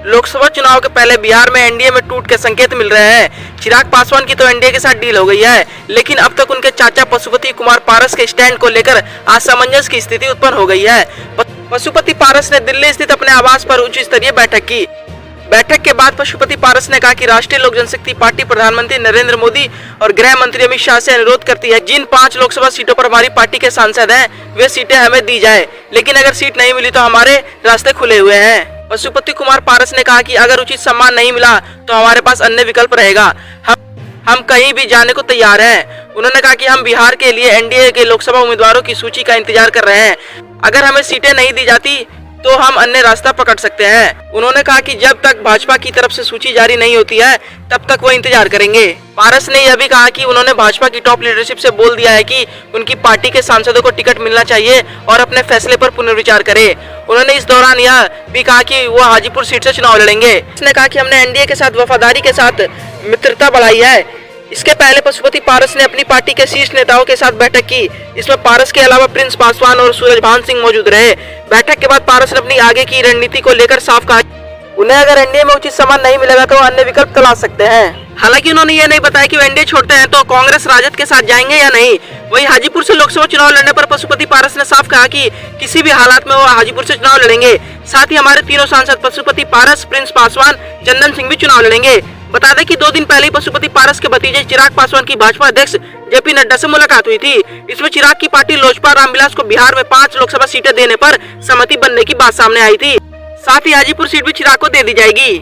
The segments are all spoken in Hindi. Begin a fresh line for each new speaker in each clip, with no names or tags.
लोकसभा चुनाव के पहले बिहार में एनडीए में टूट के संकेत मिल रहे हैं। चिराग पासवान की तो एनडीए के साथ डील हो गई है, लेकिन अब तक उनके चाचा पशुपति कुमार पारस के स्टैंड को लेकर असमंजस की स्थिति उत्पन्न हो गई है। पशुपति पारस ने दिल्ली स्थित अपने आवास पर उच्च स्तरीय बैठक की। बैठक के बाद पशुपति पारस ने कहा कि राष्ट्रीय लोक जनशक्ति पार्टी प्रधानमंत्री नरेंद्र मोदी और गृह मंत्री अमित शाह से अनुरोध करती है, जिन 5 लोकसभा सीटों पर हमारी पार्टी के सांसद हैं, वे सीटें हमें दी जाए, लेकिन अगर सीट नहीं मिली तो हमारे रास्ते खुले हुए हैं। पशुपति कुमार पारस ने कहा कि अगर उचित सम्मान नहीं मिला तो हमारे पास अन्य विकल्प रहेगा, हम कहीं भी जाने को तैयार हैं। उन्होंने कहा कि हम बिहार के लिए एनडीए के लोकसभा उम्मीदवारों की सूची का इंतजार कर रहे हैं। अगर हमें सीटें नहीं दी जाती तो हम अन्य रास्ता पकड़ सकते हैं। उन्होंने कहा कि जब तक भाजपा की तरफ से सूची जारी नहीं होती है तब तक वो इंतजार करेंगे। पारस ने यह भी कहा कि उन्होंने भाजपा की टॉप लीडरशिप से बोल दिया है कि उनकी पार्टी के सांसदों को टिकट मिलना चाहिए और अपने फैसले पर पुनर्विचार करे। उन्होंने इस दौरान यह भी कहा कि वो हाजीपुर सीट से चुनाव लड़ेंगे। उसने कहा कि हमने एनडीए के साथ वफादारी के साथ मित्रता बढ़ाई है। इसके पहले पशुपति पारस ने अपनी पार्टी के शीर्ष नेताओं के साथ बैठक की। इसमें पारस के अलावा प्रिंस पासवान और सूरजभान सिंह मौजूद रहे। बैठक के बाद पारस ने अपनी आगे की रणनीति को लेकर साफ कहा, उन्हें अगर एनडीए में उचित सम्मान नहीं मिलेगा तो अन्य विकल्प तलाश सकते हैं। हालांकि उन्होंने ये नहीं बताया कि वो एनडीए छोड़ते हैं तो कांग्रेस राजद के साथ जाएंगे या नहीं। वहीं हाजीपुर से लोकसभा चुनाव लड़ने पर पशुपति पारस ने साफ कहा कि किसी भी हालात में वो हाजीपुर से चुनाव लड़ेंगे। साथ ही हमारे तीनों सांसद पशुपति पारस, प्रिंस पासवान, चंदन सिंह भी चुनाव लड़ेंगे। बता दें कि 2 दिन पहले ही पशुपति पारस के भतीजे चिराग पासवान की भाजपा अध्यक्ष जेपी नड्डा से मुलाकात हुई थी। इसमें चिराग की पार्टी लोजपा रामविलास को बिहार में 5 लोकसभा सीटें देने पर सहमति बनने की बात सामने आई थी। साथ ही हाजीपुर सीट भी चिराग को दे दी जाएगी।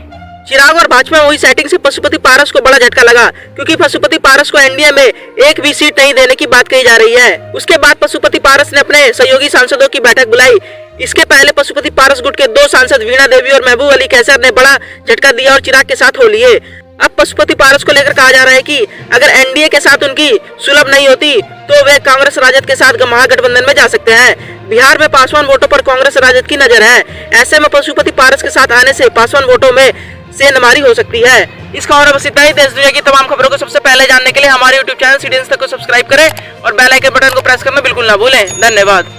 चिराग और भाजपा में हुई सेटिंग से पशुपति पारस को बड़ा झटका लगा, क्योंकि पशुपति पारस को एनडीए में एक भी सीट नहीं देने की बात कही जा रही है। उसके बाद पशुपति पारस ने अपने सहयोगी सांसदों की बैठक बुलाई। इसके पहले पशुपति पारस गुट के 2 सांसद वीणा देवी और महबूब अली कैसर ने बड़ा झटका दिया और चिराग के साथ हो लिए। अब पशुपति पारस को लेकर कहा जा रहा है कि अगर एनडीए के साथ उनकी सुलभ नहीं होती तो वे कांग्रेस राजद के साथ महागठबंधन में जा सकते हैं। बिहार में पासवान वोटों पर कांग्रेस राजद की नजर है। ऐसे में पशुपति पारस के साथ आने से पासवान वोटों में सेंधमारी हो सकती है। इसका और बस इतना ही। देश दुनिया की तमाम खबरों को सबसे पहले जानने के लिए हमारे यूट्यूब चैनल सिटीजन तक को सब्सक्राइब करें और बेल आइकन बटन को प्रेस करना बिल्कुल ना भूलें। धन्यवाद।